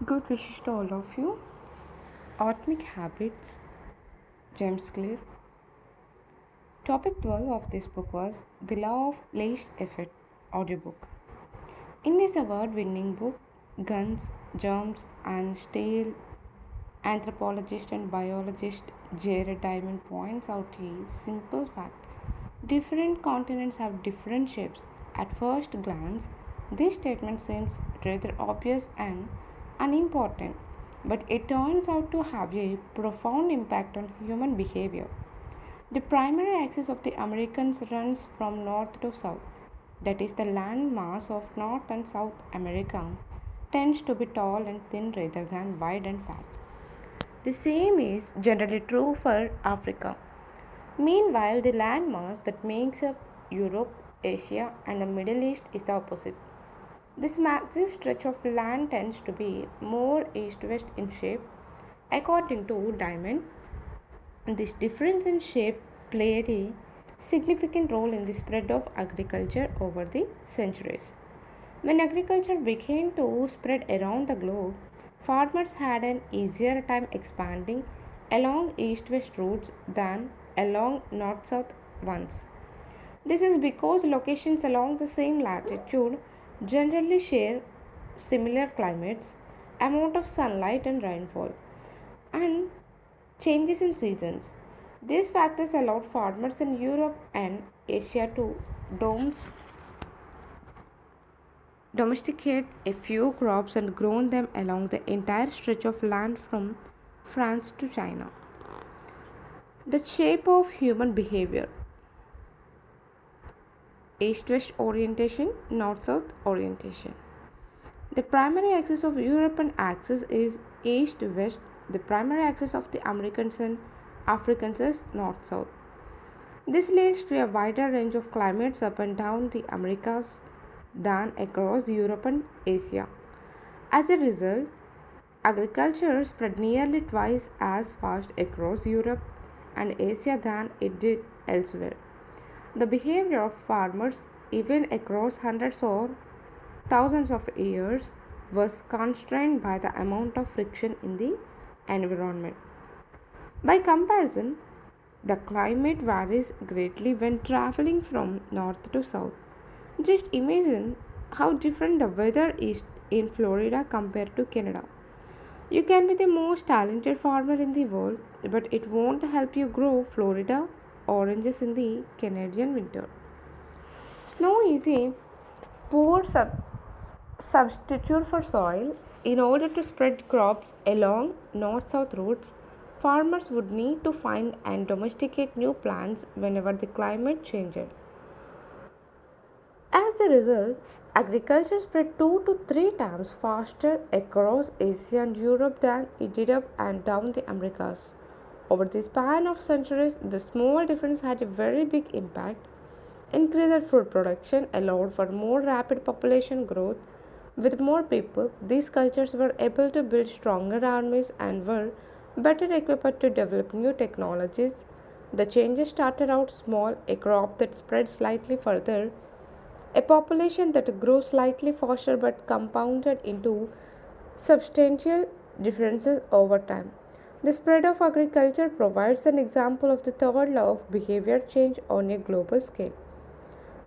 Good wishes to all of you. Atomic Habits, James Clear. Topic 12 of this book was The Law of Least Effort audiobook. In this award winning book, guns, germs, and steel anthropologist and biologist Jared Diamond points out a simple fact. Different continents have different shapes. At first glance, this statement seems rather obvious and unimportant, but it turns out to have a profound impact on human behavior. The primary axis of the Americans runs from north to south. That is, the land mass of North and South America tends to be tall and thin rather than wide and fat. The same is generally true for Africa. Meanwhile, the landmass that makes up Europe, Asia, and the Middle East is the opposite. This massive stretch of land tends to be more east west in shape, according to Diamond. This difference in shape played a significant role in the spread of agriculture over the centuries. When agriculture began to spread around the globe, farmers had an easier time expanding along east west routes than along north south ones. This is because locations along the same latitude generally share similar climates, amount of sunlight and rainfall, and changes in seasons. These factors allowed farmers in Europe and Asia to domes domesticate a few crops and grown them along the entire stretch of land from France to China. The shape of human behavior: east west orientation, north south orientation. The primary axis of European axis is east west. The primary axis of the Americans and Africans is north south. This leads to a wider range of climates up and down the Americas than across Europe and Asia. As a result, agriculture spread nearly twice as fast across Europe and Asia than it did elsewhere. The behavior of farmers, even across hundreds or thousands of years, was constrained by the amount of friction in the environment. By comparison, the climate varies greatly when traveling from north to south. Just imagine how different the weather is in Florida compared to Canada. You can be the most talented farmer in the world, but it won't help you grow Florida oranges in the Canadian winter. Snow is a poor substitute for soil. In order to spread crops along north south routes, farmers would need to find and domesticate new plants whenever the climate changed. As a result, agriculture spread 2 to 3 times faster across Asia and Europe than it did up and down the Americas. Over the span of centuries, the small difference had a very big impact. Increased food production allowed for more rapid population growth. With more people, these cultures were able to build stronger armies and were better equipped to develop new technologies. The changes started out small, a crop that spread slightly further, a population that grew slightly faster but compounded into substantial differences over time. The spread of agriculture provides an example of the third law of behavior change on a global scale.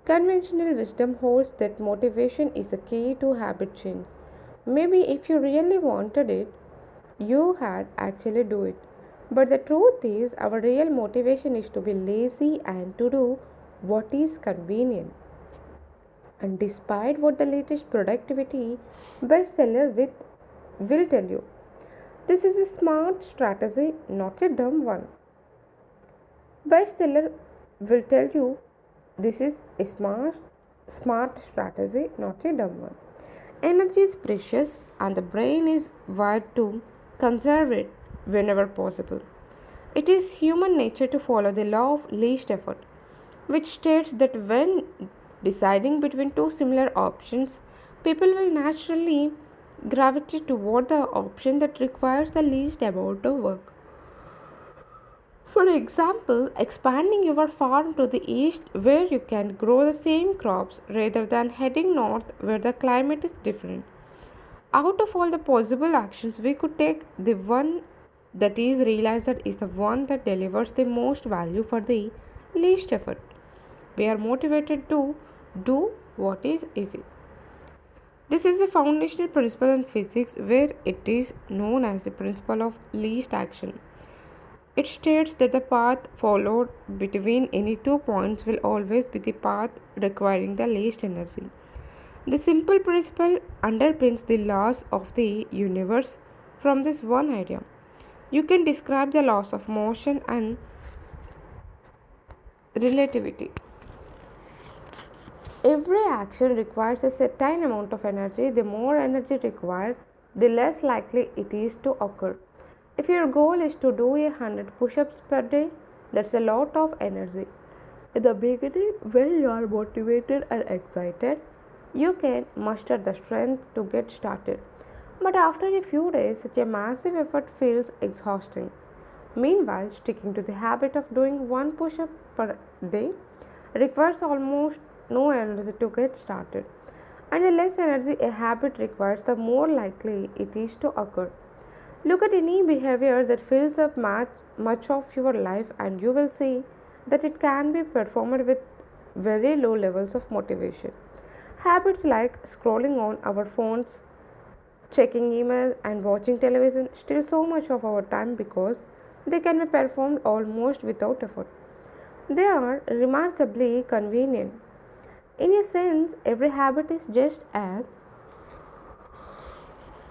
Conventional wisdom holds that motivation is the key to habit change. Maybe if you really wanted it, you had actually do it. But the truth is, our real motivation is to be lazy and to do what is convenient. And despite what the latest productivity bestseller will tell you, this is a smart strategy, not a dumb one. Bestseller will tell you this is a smart strategy, not a dumb one. Energy is precious and the brain is wired to conserve it whenever possible. It is human nature to follow the law of least effort, which states that when deciding between two similar options, people will naturally gravitate toward the option that requires the least amount of work. For example, expanding your farm to the east where you can grow the same crops rather than heading north where the climate is different. Out of all the possible actions we could take, the one that is realized is the one that delivers the most value for the least effort. We are motivated to do what is easy. This is a foundational principle in physics where it is known as the principle of least action. It states that the path followed between any 2 points will always be the path requiring the least energy. The simple principle underpins the laws of the universe from this one idea. You can describe the laws of motion and relativity. Every action requires a certain amount of energy. The more energy required, the less likely it is to occur. If your goal is to do 100 push ups per day, that's a lot of energy. In the beginning, when you are motivated and excited, you can muster the strength to get started. But after a few days, such a massive effort feels exhausting. Meanwhile, sticking to the habit of doing one push up per day requires almost no energy to get started. And the less energy a habit requires, the more likely it is to occur. Look at any behavior that fills up much of your life, and you will see that it can be performed with very low levels of motivation. Habits like scrolling on our phones, checking email, and watching television steal so much of our time because they can be performed almost without effort. They are remarkably convenient. In a sense, every habit is just an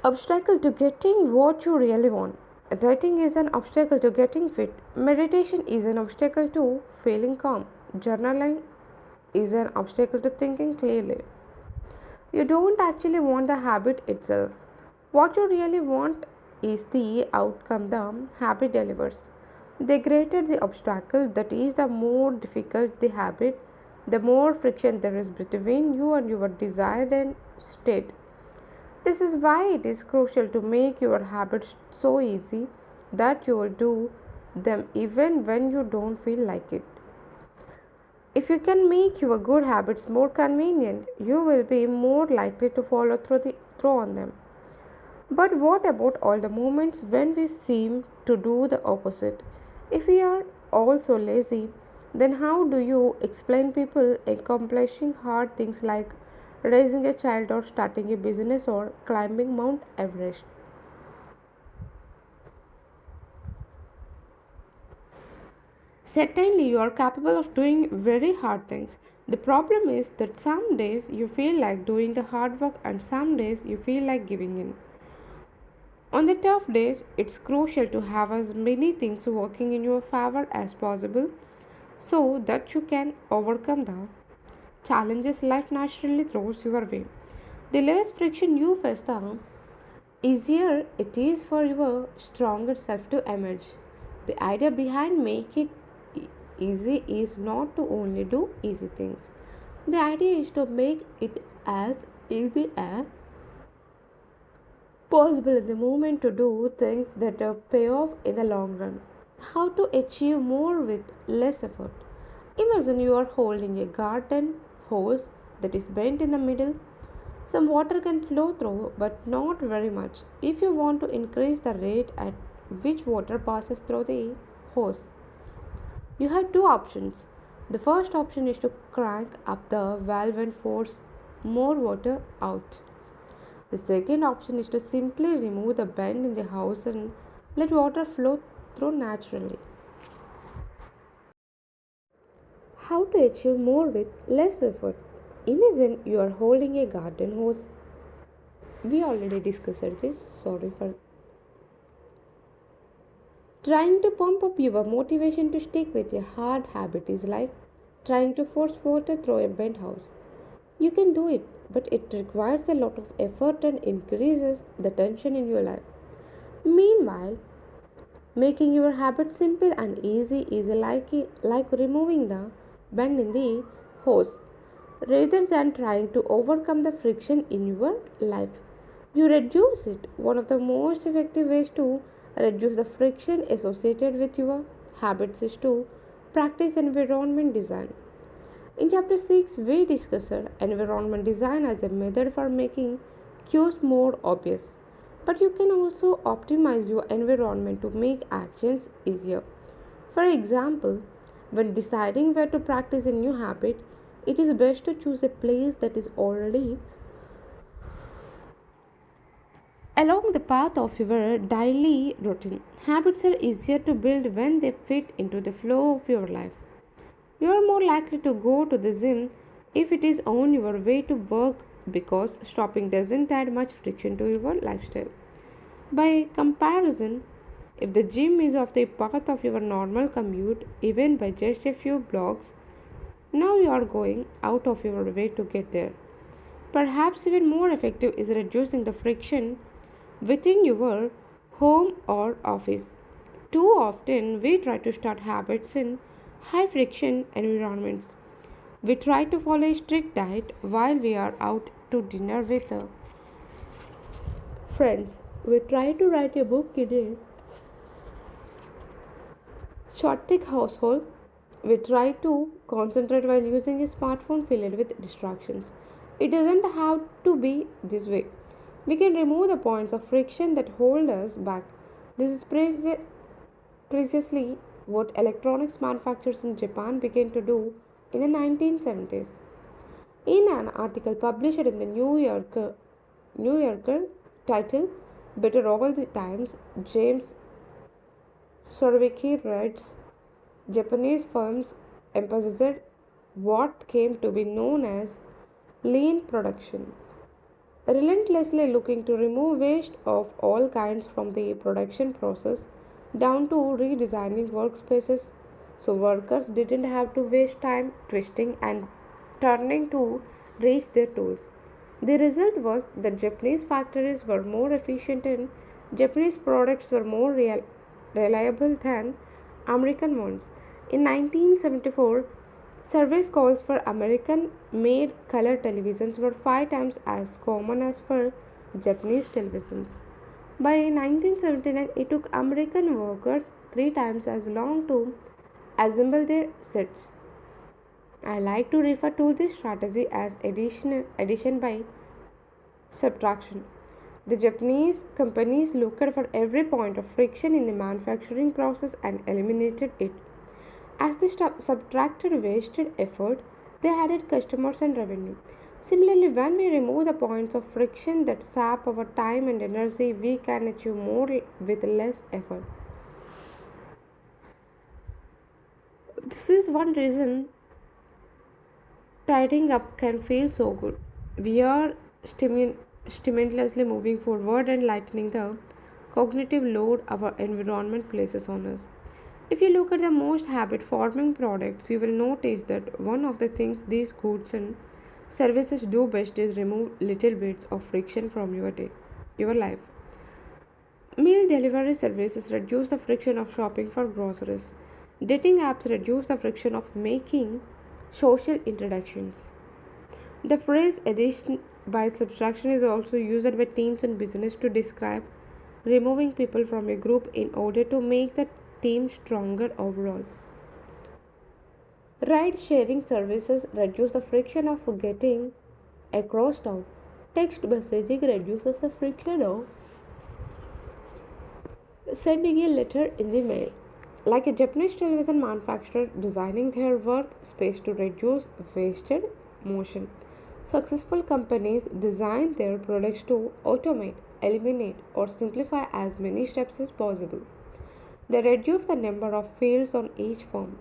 obstacle to getting what you really want. Dieting is an obstacle to getting fit. Meditation is an obstacle to feeling calm. Journaling is an obstacle to thinking clearly. You don't actually want the habit itself. What you really want is the outcome the habit delivers. The greater the obstacle, that is, the more difficult the habit, the more friction there is between you and your desired end state. This is why it is crucial to make your habits so easy that you will do them even when you don't feel like it. If you can make your good habits more convenient, you will be more likely to follow through on them. But what about all the moments when we seem to do the opposite? If we are also lazy, then how do you explain people accomplishing hard things like raising a child or starting a business or climbing Mount Everest? Certainly, you are capable of doing very hard things. The problem is that some days you feel like doing the hard work and some days you feel like giving in. On the tough days, it's crucial to have as many things working in your favor as possible so that you can overcome the challenges life naturally throws your way. The less friction you face, the easier it is for your stronger self to emerge. The idea behind make it easy is not to only do easy things. The idea is to make it as easy as possible in the moment to do things that pay off in the long run. How to achieve more with less effort? Imagine you are holding a garden hose that is bent in the middle. Some water can flow through, but not very much. If you want to increase the rate at which water passes through the hose, you have two options. The first option is to crank up the valve and force more water out. The second option is to simply remove the bend in the hose and let water flow through naturally. How to achieve more with less effort? Imagine you are holding a garden hose. We already discussed this. Sorry for trying to pump up your motivation to stick with a hard habit is like trying to force water through a bent house. You can do it, but it requires a lot of effort and increases the tension in your life. Meanwhile, making your habit simple and easy is like removing the bend in the hose rather than trying to overcome the friction in your life. You reduce it. One of the most effective ways to reduce the friction associated with your habits is to practice environment design. In chapter 6, we discussed environment design as a method for making cues more obvious. But you can also optimize your environment to make actions easier. For example, when deciding where to practice a new habit, it is best to choose a place that is already along the path of your daily routine. Habits are easier to build when they fit into the flow of your life. You are more likely to go to the gym if it is on your way to work because stopping doesn't add much friction to your lifestyle. By comparison, if the gym is off the path of your normal commute, even by just a few blocks, now you are going out of your way to get there. Perhaps even more effective is reducing the friction within your home or office. Too often, we try to start habits in high friction environments. We try to follow a strict diet while we are out to dinner with friends. We try to write a book in a chaotic household. We try to concentrate while using a smartphone filled with distractions. It doesn't have to be this way. We can remove the points of friction that hold us back. This is precisely what electronics manufacturers in Japan began to do in the 1970s. In an article published in the New Yorker titled Better All the Times, James Surowiecki writes Japanese firms emphasized what came to be known as lean production, relentlessly looking to remove waste of all kinds from the production process down to redesigning workspaces so workers didn't have to waste time twisting and turning to reach their tools. The result was that Japanese factories were more efficient and Japanese products were more reliable than American ones. In 1974, surveys calls for American made color televisions were 5 times as common as for Japanese televisions. By 1979, it took American workers 3 times as long to assemble their sets. I like to refer to this strategy as addition by subtraction. The Japanese companies looked for every point of friction in the manufacturing process and eliminated it. As they subtracted wasted effort, they added customers and revenue. Similarly, when we remove the points of friction that sap our time and energy, we can achieve more with less effort. This is one reason tidying up can feel so good. We are stimulously moving forward and lightening the cognitive load our environment places on us. If you look at the most habit forming products, you will notice that one of the things these goods and services do best is remove little bits of friction from your day, your life. Meal delivery services reduce the friction of shopping for groceries. Dating apps reduce the friction of making social introductions. The phrase addition by subtraction is also used by teams in business to describe removing people from a group in order to make the team stronger overall. Ride sharing services reduce the friction of getting across town. Text messaging reduces the friction of sending a letter in the mail. Like a Japanese television manufacturer designing their work space to reduce wasted motion. Successful companies design their products to automate, eliminate, or simplify as many steps as possible. They reduce the number of fields on each form.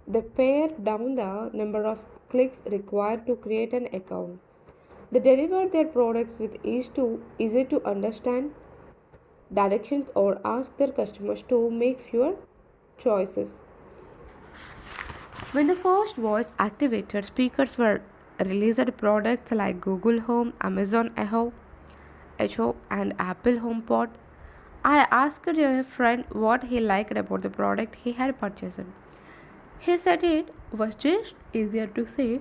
They pare down the number of clicks required to create an account. They deliver their products with easy to understand directions or ask their customers to make fewer choices. When the first voice activated speakers were released, products like Google Home, Amazon Echo, and Apple HomePod, I asked a friend what he liked about the product he had purchased. He said it was just easier to say,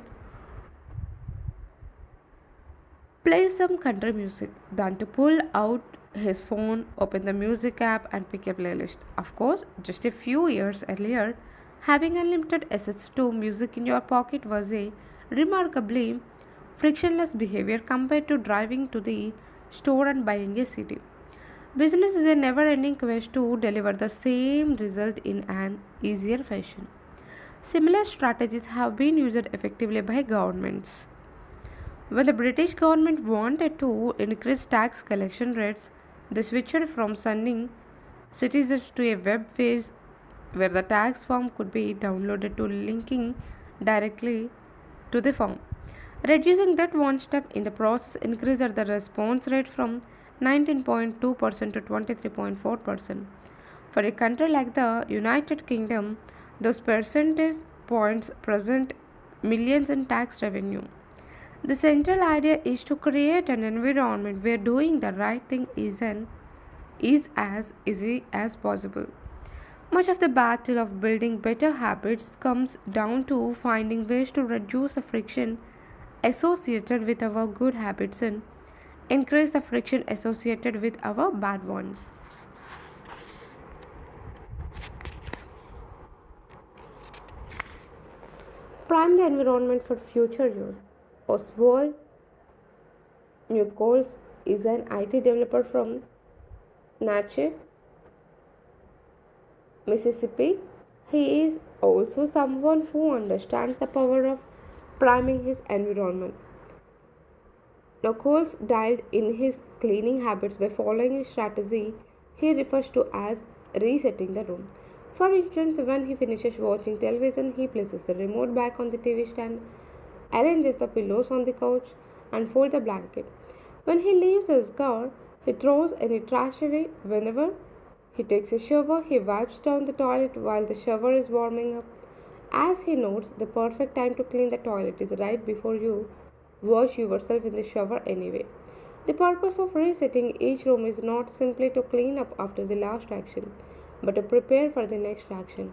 play some country music than to pull out his phone, open the music app, and pick a playlist. Of course, just a few years earlier, having unlimited access to music in your pocket was a remarkably frictionless behavior compared to driving to the store and buying a CD. Business is a never ending quest to deliver the same result in an easier fashion. Similar strategies have been used effectively by governments. When the British government wanted to increase tax collection rates, they switched from sending citizens to a web page where the tax form could be downloaded to linking directly to the form. Reducing that one step in the process increased the response rate from 19.2% to 23.4%. For a country like the United Kingdom, those percentage points present millions in tax revenue. The central idea is to create an environment where doing the right thing is as easy as possible. Much of the battle of building better habits comes down to finding ways to reduce the friction associated with our good habits and increase the friction associated with our bad ones. Prime the environment for future use. Oswald Nichols is an IT developer from Natchez, Mississippi. He is also someone who understands the power of priming his environment. Nichols dialed in his cleaning habits by following a strategy he refers to as resetting the room. For instance, when he finishes watching television, he places the remote back on the TV stand, arranges the pillows on the couch, and folds the blanket. When he leaves his car, he throws any trash away. Whenever he takes a shower, he wipes down the toilet while the shower is warming up. As he notes, the perfect time to clean the toilet is right before you wash yourself in the shower anyway. The purpose of resetting each room is not simply to clean up after the last action, but to prepare for the next action.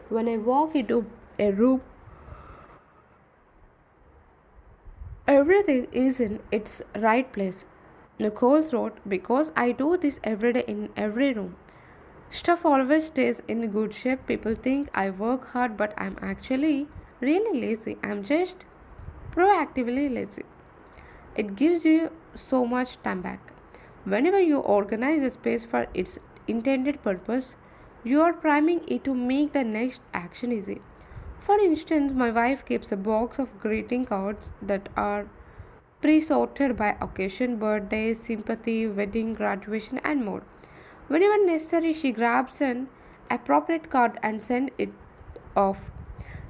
When I walk into a room, everything is in its right place. Nichols wrote, because I do this every day in every room. Stuff always stays in good shape. People think I work hard, but I'm actually really lazy. I'm just proactively lazy. It gives you so much time back. Whenever you organize a space for its intended purpose, you are priming it to make the next action easy. For instance, my wife keeps a box of greeting cards that are pre sorted by occasion, birthday, sympathy, wedding, graduation, and more. Whenever necessary, she grabs an appropriate card and sends it off.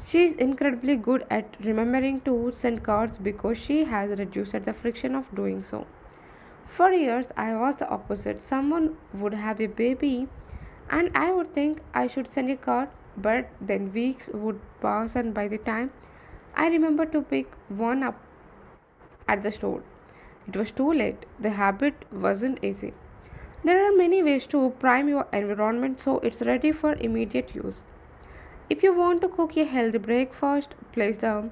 She is incredibly good at remembering to send cards because she has reduced the friction of doing so. For years, I was the opposite. Someone would have a baby, and I would think I should send a card, but then weeks would pass, and by the time I remember to pick one up at the store, it was too late. The habit wasn't easy. There are many ways to prime your environment so it's ready for immediate use. If you want to cook a healthy breakfast, place the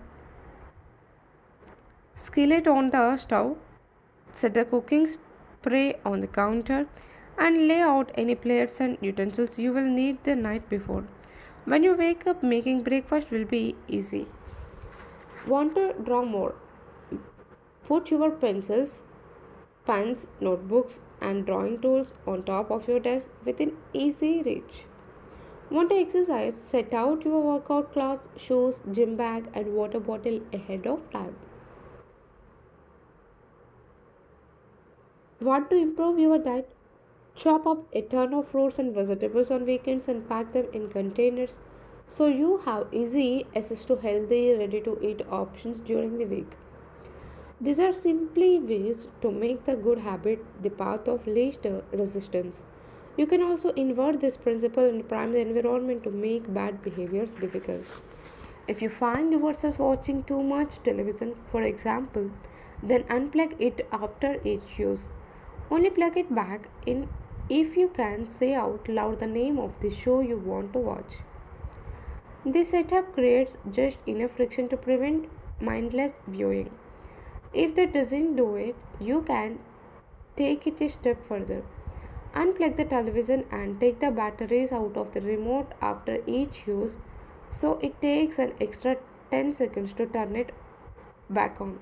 skillet on the stove, set the cooking spray on the counter, and lay out any plates and utensils you will need the night before. When you wake up, making breakfast will be easy. Want to draw more? Put your pencils, pens, notebooks, and drawing tools on top of your desk within easy reach. Want to exercise? Set out your workout clothes, shoes, gym bag, and water bottle ahead of time. Want to improve your diet? Chop up a ton of fruits and vegetables on weekends and pack them in containers so you have easy access to healthy, ready to eat options during the week. These are simply ways to make the good habit the path of least resistance. You can also invert this principle and prime the environment to make bad behaviors difficult. If you find yourself watching too much television, for example, then unplug it after each use. Only plug it back in if you can say out loud the name of the show you want to watch. This setup creates just enough friction to prevent mindless viewing. If that doesn't do it, you can take it a step further. Unplug the television and take the batteries out of the remote after each use so it takes an extra 10 seconds to turn it back on.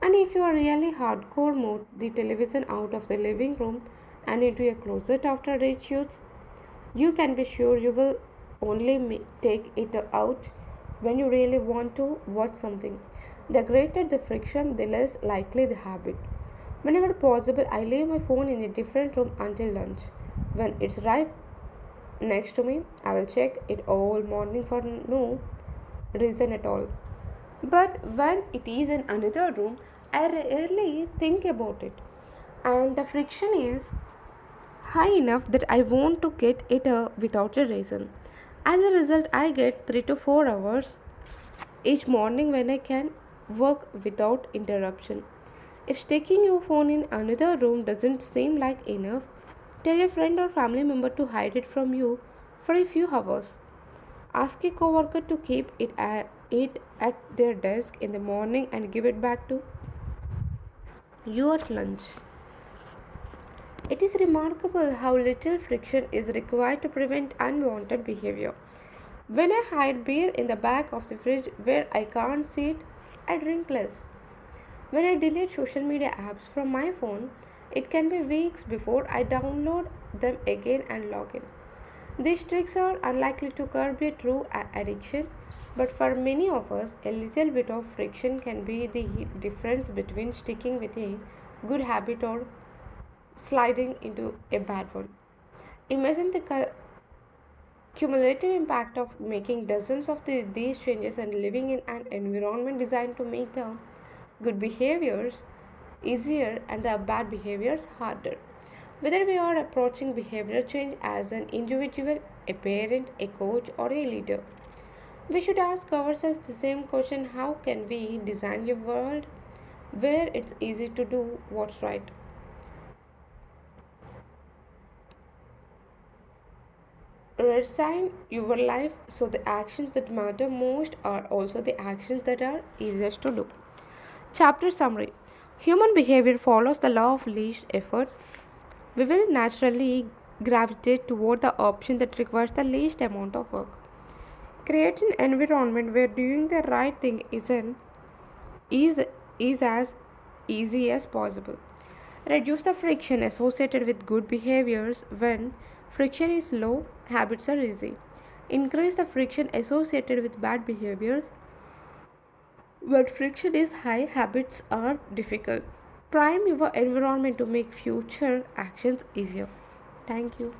And if you are really hardcore mode, the television out of the living room and into a closet after it shoots, you can be sure you will only take it out when you really want to watch something. The greater the friction, the less likely the habit. Whenever possible, I leave my phone in a different room until lunch. When it's right next to me, I will check it all morning for no reason at all. But when it is in another room, I rarely think about it. And the friction is high enough that I want to get it without a reason. As a result, I get 3 to 4 hours each morning when I can work without interruption. If sticking your phone in another room doesn't seem like enough, tell a friend or family member to hide it from you for a few hours. Ask a coworker to keep it at their desk in the morning and give it back to you at lunch. It is remarkable how little friction is required to prevent unwanted behavior. When I hide beer in the back of the fridge where I can't see it, I drink less. When I delete social media apps from my phone, it can be weeks before I download them again and log in. These tricks are unlikely to curb a true addiction, but for many of us, a little bit of friction can be the difference between sticking with a good habit or sliding into a bad one. Imagine the cumulative impact of making dozens of these changes and living in an environment designed to make the good behaviors easier and the bad behaviors harder. Whether we are approaching behavioral change as an individual, a parent, a coach, or a leader, we should ask ourselves the same question: how can we design a world where it's easy to do what's right? Redesign your life so the actions that matter most are also the actions that are easiest to do. Chapter summary: human behavior follows the law of least effort. We will naturally gravitate toward the option that requires the least amount of work. Create an environment where doing the right thing is, is as easy as possible. Reduce the friction associated with good behaviors. When friction is low, habits are easy. Increase the friction associated with bad behaviors. When friction is high, habits are difficult. Prime your environment to make future actions easier. Thank you.